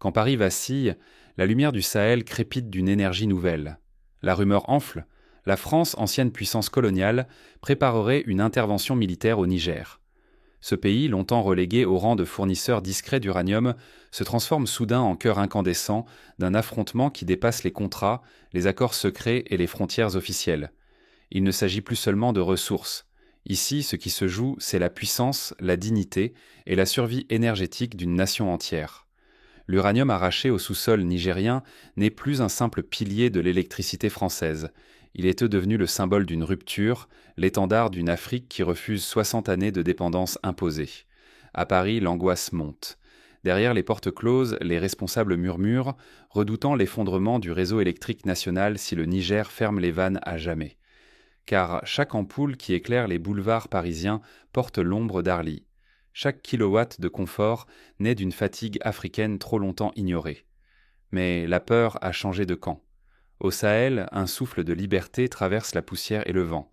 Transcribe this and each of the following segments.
Quand Paris vacille, la lumière du Sahel crépite d'une énergie nouvelle. La rumeur enfle, la France, ancienne puissance coloniale, préparerait une intervention militaire au Niger. Ce pays, longtemps relégué au rang de fournisseur discret d'uranium, se transforme soudain en cœur incandescent d'un affrontement qui dépasse les contrats, les accords secrets et les frontières officielles. Il ne s'agit plus seulement de ressources. Ici, ce qui se joue, c'est la puissance, la dignité et la survie énergétique d'une nation entière. L'uranium arraché au sous-sol nigérien n'est plus un simple pilier de l'électricité française. Il est devenu le symbole d'une rupture, l'étendard d'une Afrique qui refuse 60 années de dépendance imposée. À Paris, l'angoisse monte. Derrière les portes closes, les responsables murmurent, redoutant l'effondrement du réseau électrique national si le Niger ferme les vannes à jamais. Car chaque ampoule qui éclaire les boulevards parisiens porte l'ombre d'Arly. Chaque kilowatt de confort naît d'une fatigue africaine trop longtemps ignorée. Mais la peur a changé de camp. Au Sahel, un souffle de liberté traverse la poussière et le vent.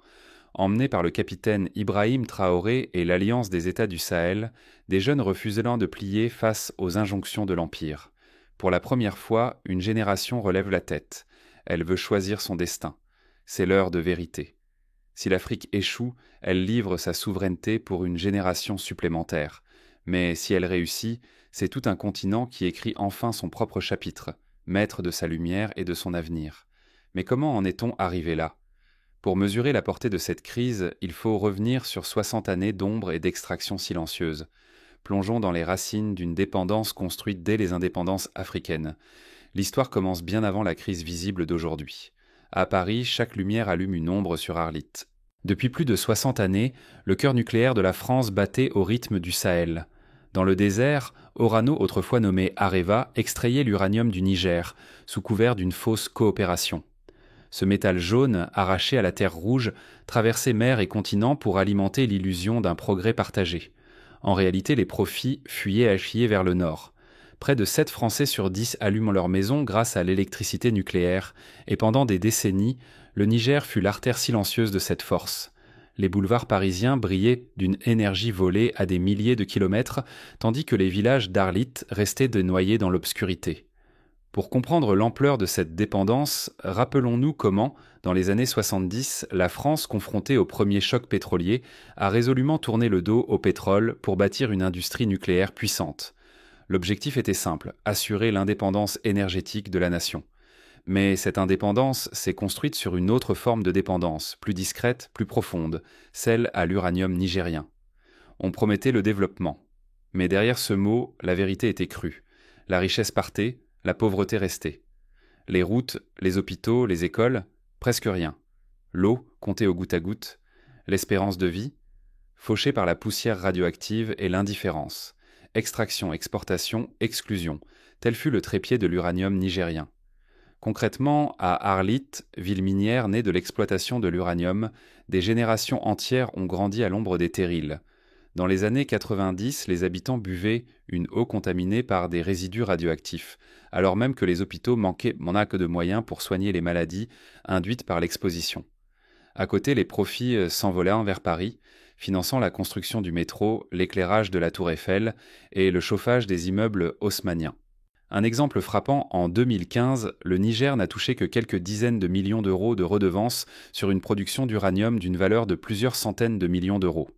Emmenés par le capitaine Ibrahim Traoré et l'Alliance des États du Sahel, des jeunes refuselant de plier face aux injonctions de l'Empire. Pour la première fois, une génération relève la tête. Elle veut choisir son destin. C'est l'heure de vérité. Si l'Afrique échoue, elle livre sa souveraineté pour une génération supplémentaire. Mais si elle réussit, c'est tout un continent qui écrit enfin son propre chapitre, maître de sa lumière et de son avenir. Mais comment en est-on arrivé là ? Pour mesurer la portée de cette crise, il faut revenir sur 60 années d'ombre et d'extraction silencieuse. Plongeons dans les racines d'une dépendance construite dès les indépendances africaines. L'histoire commence bien avant la crise visible d'aujourd'hui. À Paris, chaque lumière allume une ombre sur Arlit. Depuis plus de 60 années, le cœur nucléaire de la France battait au rythme du Sahel. Dans le désert, Orano, autrefois nommé Areva, extrayait l'uranium du Niger, sous couvert d'une fausse coopération. Ce métal jaune, arraché à la terre rouge, traversait mer et continent pour alimenter l'illusion d'un progrès partagé. En réalité, les profits fuyaient à chier vers le nord. Près de 7 Français sur 10 allument leur maison grâce à l'électricité nucléaire, et pendant des décennies, le Niger fut l'artère silencieuse de cette force. Les boulevards parisiens brillaient d'une énergie volée à des milliers de kilomètres, tandis que les villages d'Arlit restaient noyés dans l'obscurité. Pour comprendre l'ampleur de cette dépendance, rappelons-nous comment, dans les années 70, la France, confrontée au premier choc pétrolier, a résolument tourné le dos au pétrole pour bâtir une industrie nucléaire puissante. L'objectif était simple, assurer l'indépendance énergétique de la nation. Mais cette indépendance s'est construite sur une autre forme de dépendance, plus discrète, plus profonde, celle à l'uranium nigérien. On promettait le développement. Mais derrière ce mot, la vérité était crue. La richesse partait, la pauvreté restait. Les routes, les hôpitaux, les écoles, presque rien. L'eau, comptée au goutte à goutte, l'espérance de vie, fauchée par la poussière radioactive et l'indifférence. Extraction, exportation, exclusion, tel fut le trépied de l'uranium nigérien. Concrètement, à Arlit, ville minière née de l'exploitation de l'uranium, des générations entières ont grandi à l'ombre des terrils. Dans les années 90, les habitants buvaient une eau contaminée par des résidus radioactifs, alors même que les hôpitaux manquaient de moyens pour soigner les maladies induites par l'exposition. À côté, les profits s'envolaient vers Paris, finançant la construction du métro, l'éclairage de la Tour Eiffel et le chauffage des immeubles haussmanniens. Un exemple frappant, en 2015, le Niger n'a touché que quelques dizaines de millions d'euros de redevances sur une production d'uranium d'une valeur de plusieurs centaines de millions d'euros.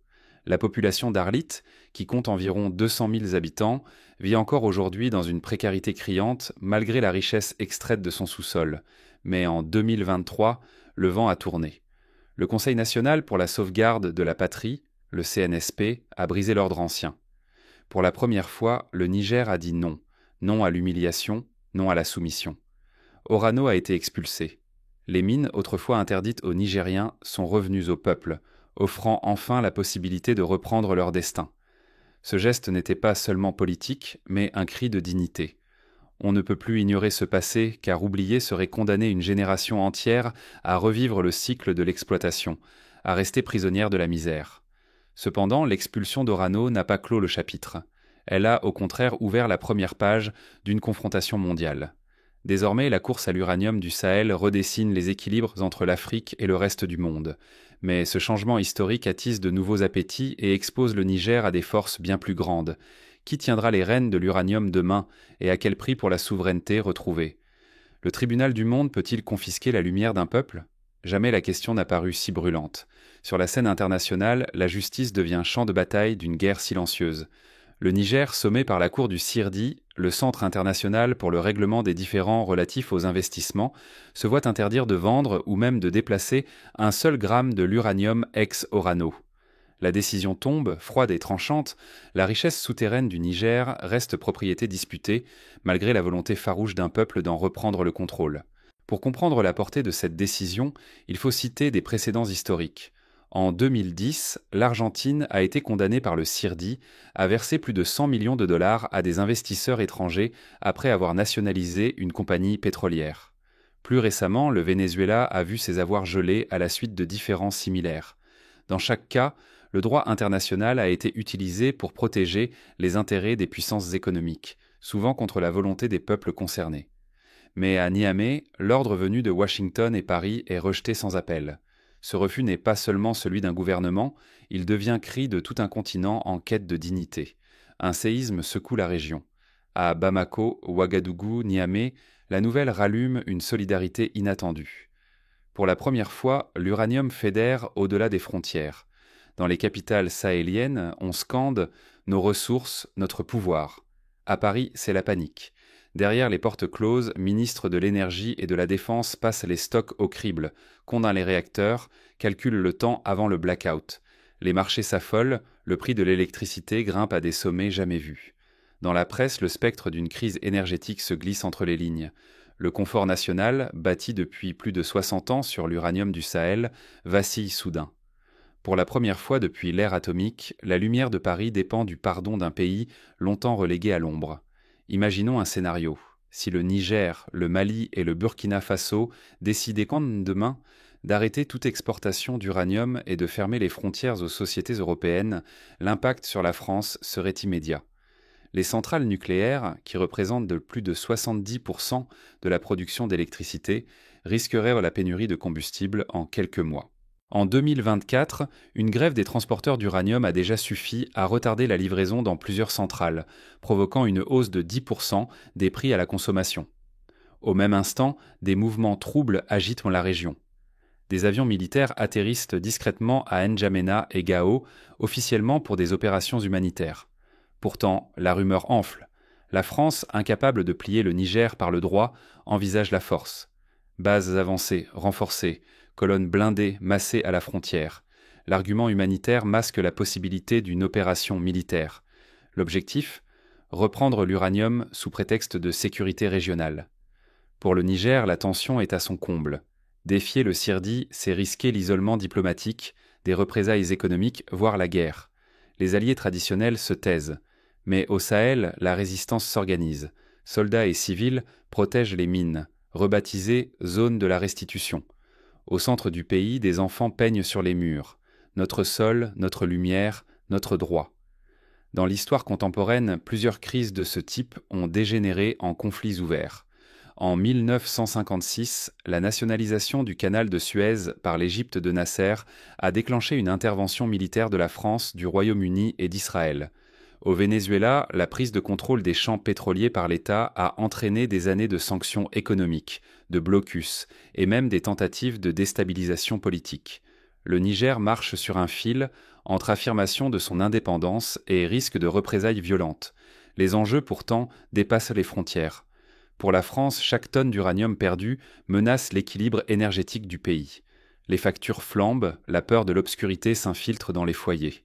La population d'Arlit, qui compte environ 200 000 habitants, vit encore aujourd'hui dans une précarité criante malgré la richesse extraite de son sous-sol. Mais en 2023, le vent a tourné. Le Conseil national pour la sauvegarde de la patrie, le CNSP, a brisé l'ordre ancien. Pour la première fois, le Niger a dit non. Non à l'humiliation, non à la soumission. Orano a été expulsé. Les mines, autrefois interdites aux Nigériens, sont revenues au peuple, offrant enfin la possibilité de reprendre leur destin. Ce geste n'était pas seulement politique, mais un cri de dignité. On ne peut plus ignorer ce passé, car oublier serait condamner une génération entière à revivre le cycle de l'exploitation, à rester prisonnière de la misère. Cependant, l'expulsion d'Orano n'a pas clos le chapitre. Elle a, au contraire, ouvert la première page d'une confrontation mondiale. Désormais, la course à l'uranium du Sahel redessine les équilibres entre l'Afrique et le reste du monde. Mais ce changement historique attise de nouveaux appétits et expose le Niger à des forces bien plus grandes, Qui tiendra les rênes de l'uranium demain et à quel prix pour la souveraineté retrouvée? Le tribunal du monde peut-il confisquer la lumière d'un peuple? Jamais la question n'a paru si brûlante. Sur la scène internationale, la justice devient champ de bataille d'une guerre silencieuse. Le Niger, sommé par la cour du CIRDI, le Centre international pour le règlement des différends relatifs aux investissements, se voit interdire de vendre ou même de déplacer un seul gramme de l'uranium ex-Orano. La décision tombe, froide et tranchante, la richesse souterraine du Niger reste propriété disputée, malgré la volonté farouche d'un peuple d'en reprendre le contrôle. Pour comprendre la portée de cette décision, il faut citer des précédents historiques. En 2010, l'Argentine a été condamnée par le CIRDI à verser plus de 100 millions de dollars à des investisseurs étrangers après avoir nationalisé une compagnie pétrolière. Plus récemment, le Venezuela a vu ses avoirs gelés à la suite de différends similaires. Dans chaque cas, le droit international a été utilisé pour protéger les intérêts des puissances économiques, souvent contre la volonté des peuples concernés. Mais à Niamey, l'ordre venu de Washington et Paris est rejeté sans appel. Ce refus n'est pas seulement celui d'un gouvernement, il devient cri de tout un continent en quête de dignité. Un séisme secoue la région. À Bamako, Ouagadougou, Niamey, la nouvelle rallume une solidarité inattendue. Pour la première fois, l'uranium fédère au-delà des frontières. Dans les capitales sahéliennes, on scande « nos ressources, notre pouvoir ». À Paris, c'est la panique. Derrière les portes closes, ministres de l'énergie et de la défense passent les stocks au crible, condamnent les réacteurs, calculent le temps avant le blackout. Les marchés s'affolent, le prix de l'électricité grimpe à des sommets jamais vus. Dans la presse, le spectre d'une crise énergétique se glisse entre les lignes. Le confort national, bâti depuis plus de 60 ans sur l'uranium du Sahel, vacille soudain. Pour la première fois depuis l'ère atomique, la lumière de Paris dépend du pardon d'un pays longtemps relégué à l'ombre. Imaginons un scénario. Si le Niger, le Mali et le Burkina Faso décidaient demain d'arrêter toute exportation d'uranium et de fermer les frontières aux sociétés européennes, l'impact sur la France serait immédiat. Les centrales nucléaires, qui représentent de plus de 70% de la production d'électricité, risqueraient la pénurie de combustible en quelques mois. En 2024, une grève des transporteurs d'uranium a déjà suffi à retarder la livraison dans plusieurs centrales, provoquant une hausse de 10% des prix à la consommation. Au même instant, des mouvements troubles agitent la région. Des avions militaires atterrissent discrètement à N'Djamena et Gao, officiellement pour des opérations humanitaires. Pourtant, la rumeur enfle. La France, incapable de plier le Niger par le droit, envisage la force. Bases avancées, renforcées, colonnes blindées massées à la frontière. L'argument humanitaire masque la possibilité d'une opération militaire. L'objectif ? Reprendre l'uranium sous prétexte de sécurité régionale. Pour le Niger, la tension est à son comble. Défier le CIRDI, c'est risquer l'isolement diplomatique, des représailles économiques, voire la guerre. Les alliés traditionnels se taisent. Mais au Sahel, la résistance s'organise. Soldats et civils protègent les mines, rebaptisées zones de la restitution. Au centre du pays, des enfants peignent sur les murs. Notre sol, notre lumière, notre droit. Dans l'histoire contemporaine, plusieurs crises de ce type ont dégénéré en conflits ouverts. En 1956, la nationalisation du canal de Suez par l'Égypte de Nasser a déclenché une intervention militaire de la France, du Royaume-Uni et d'Israël. Au Venezuela, la prise de contrôle des champs pétroliers par l'État a entraîné des années de sanctions économiques, de blocus et même des tentatives de déstabilisation politique. Le Niger marche sur un fil entre affirmation de son indépendance et risque de représailles violentes. Les enjeux pourtant dépassent les frontières. Pour la France, chaque tonne d'uranium perdue menace l'équilibre énergétique du pays. Les factures flambent, la peur de l'obscurité s'infiltre dans les foyers.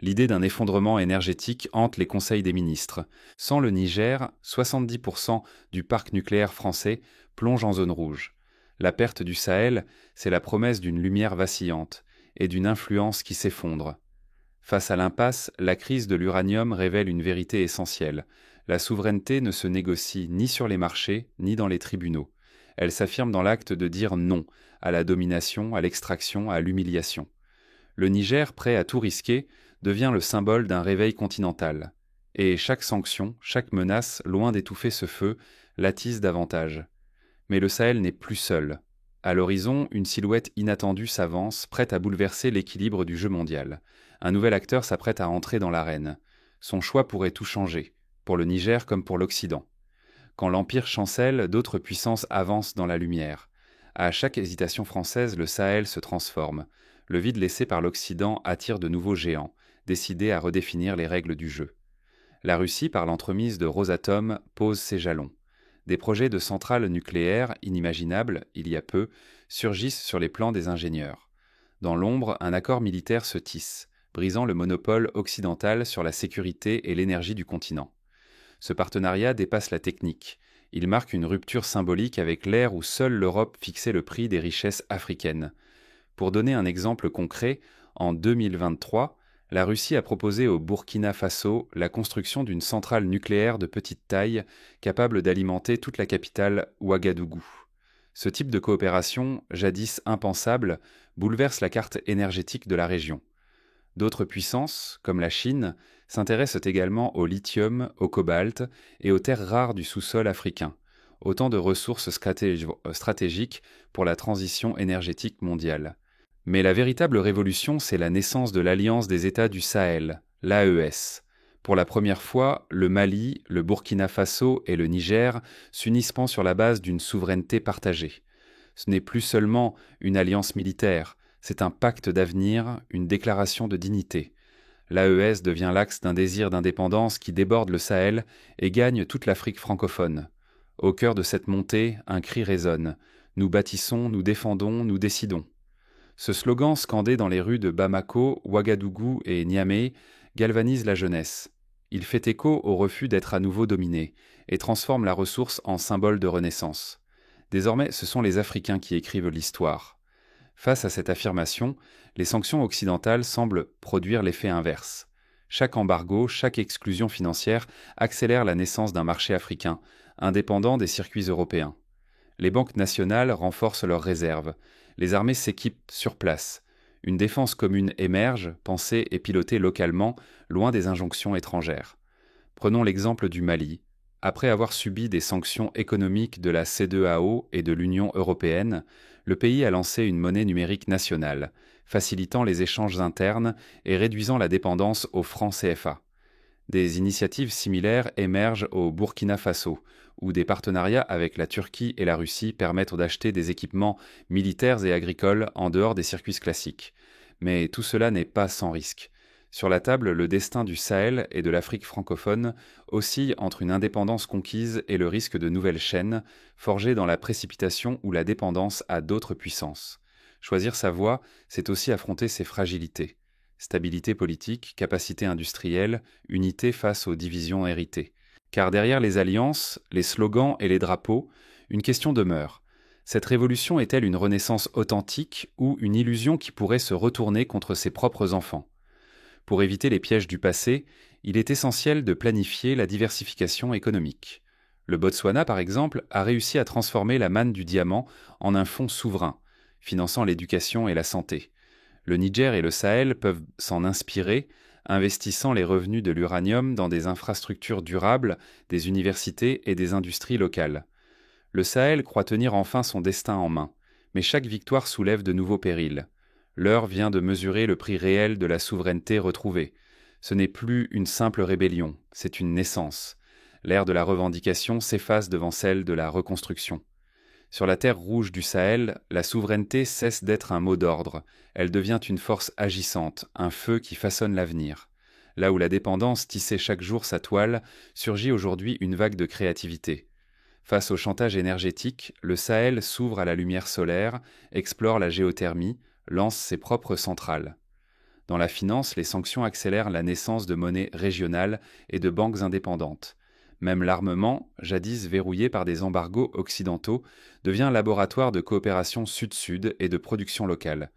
L'idée d'un effondrement énergétique hante les conseils des ministres. Sans le Niger, 70% du parc nucléaire français plonge en zone rouge. La perte du Sahel, c'est la promesse d'une lumière vacillante et d'une influence qui s'effondre. Face à l'impasse, la crise de l'uranium révèle une vérité essentielle. La souveraineté ne se négocie ni sur les marchés, ni dans les tribunaux. Elle s'affirme dans l'acte de dire non à la domination, à l'extraction, à l'humiliation. Le Niger, prêt à tout risquer, devient le symbole d'un réveil continental. Et chaque sanction, chaque menace, loin d'étouffer ce feu, l'attise davantage. Mais le Sahel n'est plus seul. À l'horizon, une silhouette inattendue s'avance, prête à bouleverser l'équilibre du jeu mondial. Un nouvel acteur s'apprête à entrer dans l'arène. Son choix pourrait tout changer, pour le Niger comme pour l'Occident. Quand l'Empire chancelle, d'autres puissances avancent dans la lumière. À chaque hésitation française, le Sahel se transforme. Le vide laissé par l'Occident attire de nouveaux géants, décidés à redéfinir les règles du jeu. La Russie, par l'entremise de Rosatom, pose ses jalons. Des projets de centrales nucléaires, inimaginables, il y a peu, surgissent sur les plans des ingénieurs. Dans l'ombre, un accord militaire se tisse, brisant le monopole occidental sur la sécurité et l'énergie du continent. Ce partenariat dépasse la technique. Il marque une rupture symbolique avec l'ère où seule l'Europe fixait le prix des richesses africaines. Pour donner un exemple concret, en 2023, la Russie a proposé au Burkina Faso la construction d'une centrale nucléaire de petite taille capable d'alimenter toute la capitale Ouagadougou. Ce type de coopération, jadis impensable, bouleverse la carte énergétique de la région. D'autres puissances, comme la Chine, s'intéressent également au lithium, au cobalt et aux terres rares du sous-sol africain, autant de ressources stratégiques pour la transition énergétique mondiale. Mais la véritable révolution, c'est la naissance de l'Alliance des États du Sahel, l'AES. Pour la première fois, le Mali, le Burkina Faso et le Niger s'unissent sur la base d'une souveraineté partagée. Ce n'est plus seulement une alliance militaire, c'est un pacte d'avenir, une déclaration de dignité. L'AES devient l'axe d'un désir d'indépendance qui déborde le Sahel et gagne toute l'Afrique francophone. Au cœur de cette montée, un cri résonne. Nous bâtissons, nous défendons, nous décidons. Ce slogan scandé dans les rues de Bamako, Ouagadougou et Niamey galvanise la jeunesse. Il fait écho au refus d'être à nouveau dominé et transforme la ressource en symbole de renaissance. Désormais, ce sont les Africains qui écrivent l'histoire. Face à cette affirmation, les sanctions occidentales semblent produire l'effet inverse. Chaque embargo, chaque exclusion financière accélère la naissance d'un marché africain, indépendant des circuits européens. Les banques nationales renforcent leurs réserves. Les armées s'équipent sur place. Une défense commune émerge, pensée et pilotée localement, loin des injonctions étrangères. Prenons l'exemple du Mali. Après avoir subi des sanctions économiques de la CEDEAO et de l'Union européenne, le pays a lancé une monnaie numérique nationale, facilitant les échanges internes et réduisant la dépendance au franc CFA. Des initiatives similaires émergent au Burkina Faso, où des partenariats avec la Turquie et la Russie permettent d'acheter des équipements militaires et agricoles en dehors des circuits classiques. Mais tout cela n'est pas sans risque. Sur la table, le destin du Sahel et de l'Afrique francophone oscille entre une indépendance conquise et le risque de nouvelles chaînes, forgées dans la précipitation ou la dépendance à d'autres puissances. Choisir sa voie, c'est aussi affronter ses fragilités. Stabilité politique, capacité industrielle, unité face aux divisions héritées. Car derrière les alliances, les slogans et les drapeaux, une question demeure. Cette révolution est-elle une renaissance authentique ou une illusion qui pourrait se retourner contre ses propres enfants ? Pour éviter les pièges du passé, il est essentiel de planifier la diversification économique. Le Botswana, par exemple, a réussi à transformer la manne du diamant en un fonds souverain, finançant l'éducation et la santé. Le Niger et le Sahel peuvent s'en inspirer, investissant les revenus de l'uranium dans des infrastructures durables, des universités et des industries locales. Le Sahel croit tenir enfin son destin en main, mais chaque victoire soulève de nouveaux périls. L'heure vient de mesurer le prix réel de la souveraineté retrouvée. Ce n'est plus une simple rébellion, c'est une naissance. L'ère de la revendication s'efface devant celle de la reconstruction. Sur la terre rouge du Sahel, la souveraineté cesse d'être un mot d'ordre, elle devient une force agissante, un feu qui façonne l'avenir. Là où la dépendance tissait chaque jour sa toile, surgit aujourd'hui une vague de créativité. Face au chantage énergétique, le Sahel s'ouvre à la lumière solaire, explore la géothermie, lance ses propres centrales. Dans la finance, les sanctions accélèrent la naissance de monnaies régionales et de banques indépendantes. Même l'armement, jadis verrouillé par des embargos occidentaux, devient laboratoire de coopération sud-sud et de production locale.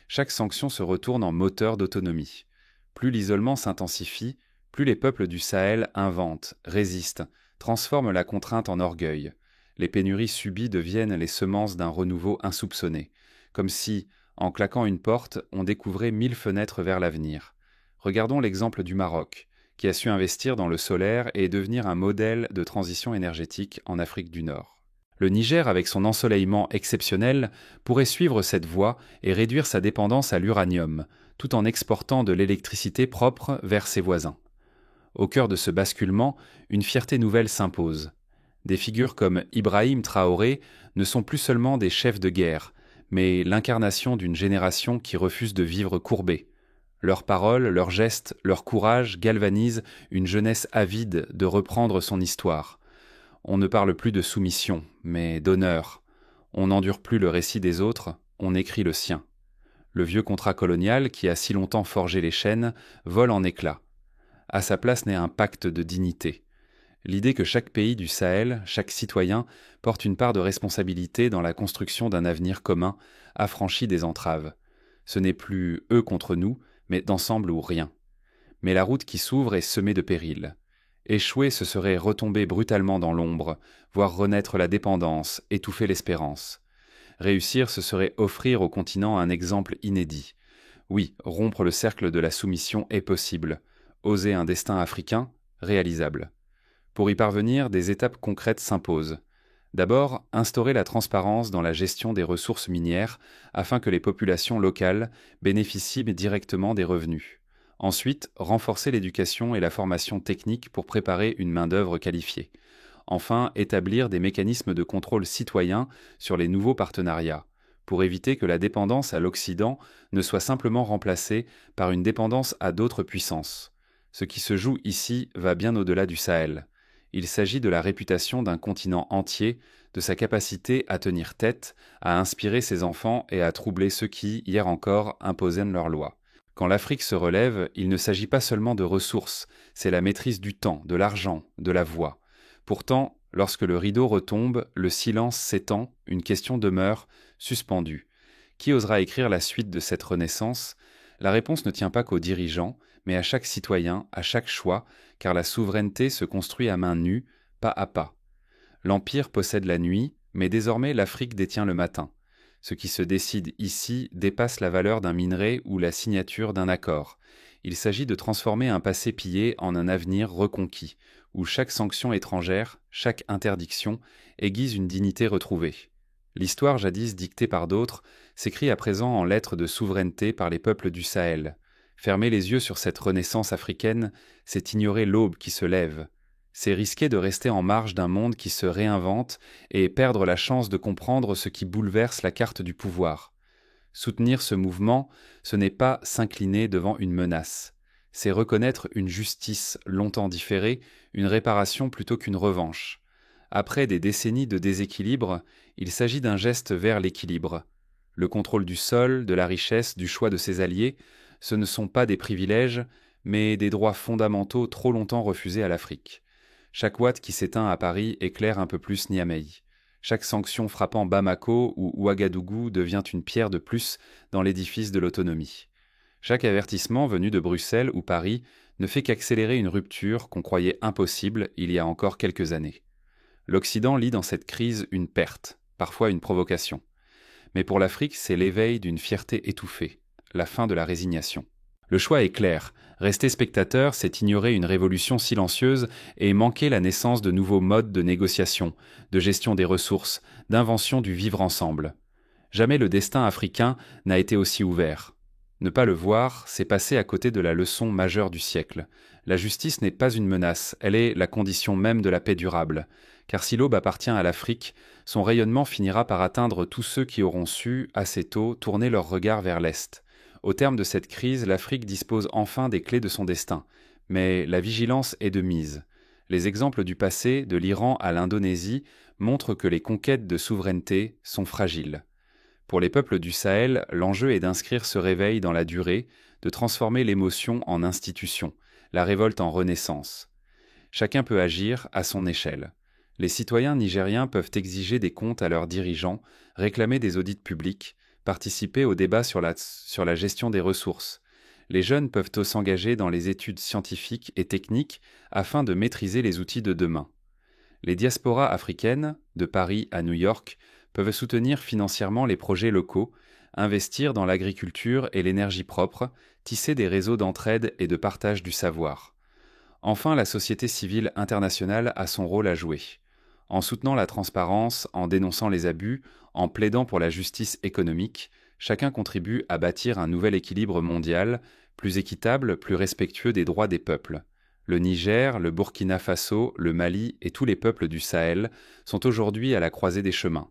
Chaque sanction se retourne en moteur d'autonomie. Plus l'isolement s'intensifie, plus les peuples du Sahel inventent, résistent, transforment la contrainte en orgueil. Les pénuries subies deviennent les semences d'un renouveau insoupçonné, comme si, en claquant une porte, on découvrait 1000 fenêtres vers l'avenir. Regardons l'exemple du Maroc, qui a su investir dans le solaire et devenir un modèle de transition énergétique en Afrique du Nord. Le Niger, avec son ensoleillement exceptionnel, pourrait suivre cette voie et réduire sa dépendance à l'uranium, tout en exportant de l'électricité propre vers ses voisins. Au cœur de ce basculement, une fierté nouvelle s'impose. Des figures comme Ibrahim Traoré ne sont plus seulement des chefs de guerre, mais l'incarnation d'une génération qui refuse de vivre courbée. Leurs paroles, leurs gestes, leur courage galvanisent une jeunesse avide de reprendre son histoire. On ne parle plus de soumission, mais d'honneur. On n'endure plus le récit des autres, on écrit le sien. Le vieux contrat colonial, qui a si longtemps forgé les chaînes, vole en éclats. À sa place naît un pacte de dignité. L'idée que chaque pays du Sahel, chaque citoyen, porte une part de responsabilité dans la construction d'un avenir commun, affranchi des entraves. Ce n'est plus eux contre nous, mais d'ensemble ou rien. Mais la route qui s'ouvre est semée de périls. Échouer, ce serait retomber brutalement dans l'ombre, voir renaître la dépendance, étouffer l'espérance. Réussir, ce serait offrir au continent un exemple inédit. Oui, rompre le cercle de la soumission est possible. Oser un destin africain, réalisable. Pour y parvenir, des étapes concrètes s'imposent. D'abord, instaurer la transparence dans la gestion des ressources minières afin que les populations locales bénéficient directement des revenus. Ensuite, renforcer l'éducation et la formation technique pour préparer une main-d'œuvre qualifiée. Enfin, établir des mécanismes de contrôle citoyen sur les nouveaux partenariats, pour éviter que la dépendance à l'Occident ne soit simplement remplacée par une dépendance à d'autres puissances. Ce qui se joue ici va bien au-delà du Sahel. Il s'agit de la réputation d'un continent entier, de sa capacité à tenir tête, à inspirer ses enfants et à troubler ceux qui, hier encore, imposaient leurs lois. Quand l'Afrique se relève, il ne s'agit pas seulement de ressources, c'est la maîtrise du temps, de l'argent, de la voix. Pourtant, lorsque le rideau retombe, le silence s'étend, une question demeure, suspendue. Qui osera écrire la suite de cette renaissance ? La réponse ne tient pas qu'aux dirigeants, mais à chaque citoyen, à chaque choix, car la souveraineté se construit à main nue, pas à pas. L'Empire possède la nuit, mais désormais l'Afrique détient le matin. Ce qui se décide ici dépasse la valeur d'un minerai ou la signature d'un accord. Il s'agit de transformer un passé pillé en un avenir reconquis, où chaque sanction étrangère, chaque interdiction, aiguise une dignité retrouvée. L'histoire jadis dictée par d'autres s'écrit à présent en lettres de souveraineté par les peuples du Sahel. Fermer les yeux sur cette renaissance africaine, c'est ignorer l'aube qui se lève. C'est risquer de rester en marge d'un monde qui se réinvente et perdre la chance de comprendre ce qui bouleverse la carte du pouvoir. Soutenir ce mouvement, ce n'est pas s'incliner devant une menace. C'est reconnaître une justice longtemps différée, une réparation plutôt qu'une revanche. Après des décennies de déséquilibre, il s'agit d'un geste vers l'équilibre. Le contrôle du sol, de la richesse, du choix de ses alliés, ce ne sont pas des privilèges, mais des droits fondamentaux trop longtemps refusés à l'Afrique. Chaque ouate qui s'éteint à Paris éclaire un peu plus Niamey. Chaque sanction frappant Bamako ou Ouagadougou devient une pierre de plus dans l'édifice de l'autonomie. Chaque avertissement venu de Bruxelles ou Paris ne fait qu'accélérer une rupture qu'on croyait impossible il y a encore quelques années. L'Occident lit dans cette crise une perte, parfois une provocation. Mais pour l'Afrique, c'est l'éveil d'une fierté étouffée, la fin de la résignation. Le choix est clair. Rester spectateur, c'est ignorer une révolution silencieuse et manquer la naissance de nouveaux modes de négociation, de gestion des ressources, d'invention du vivre ensemble. Jamais le destin africain n'a été aussi ouvert. Ne pas le voir, c'est passer à côté de la leçon majeure du siècle. La justice n'est pas une menace, elle est la condition même de la paix durable. Car si l'aube appartient à l'Afrique, son rayonnement finira par atteindre tous ceux qui auront su, assez tôt, tourner leur regard vers l'Est. Au terme de cette crise, l'Afrique dispose enfin des clés de son destin. Mais la vigilance est de mise. Les exemples du passé, de l'Iran à l'Indonésie, montrent que les conquêtes de souveraineté sont fragiles. Pour les peuples du Sahel, l'enjeu est d'inscrire ce réveil dans la durée, de transformer l'émotion en institution, la révolte en renaissance. Chacun peut agir à son échelle. Les citoyens nigériens peuvent exiger des comptes à leurs dirigeants, réclamer des audits publics, participer au débat sur la gestion des ressources. Les jeunes peuvent s'engager dans les études scientifiques et techniques afin de maîtriser les outils de demain. Les diasporas africaines, de Paris à New York, peuvent soutenir financièrement les projets locaux, investir dans l'agriculture et l'énergie propre, tisser des réseaux d'entraide et de partage du savoir. Enfin, la société civile internationale a son rôle à jouer. En soutenant la transparence, en dénonçant les abus, en plaidant pour la justice économique, chacun contribue à bâtir un nouvel équilibre mondial, plus équitable, plus respectueux des droits des peuples. Le Niger, le Burkina Faso, le Mali et tous les peuples du Sahel sont aujourd'hui à la croisée des chemins.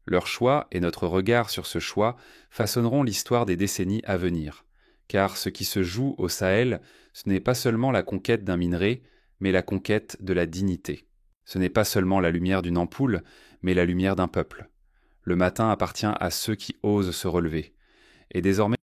Leur choix et notre regard sur ce choix façonneront l'histoire des décennies à venir. Car ce qui se joue au Sahel, ce n'est pas seulement la conquête d'un minerai, mais la conquête de la dignité. Ce n'est pas seulement la lumière d'une ampoule, mais la lumière d'un peuple. Le matin appartient à ceux qui osent se relever. Et désormais,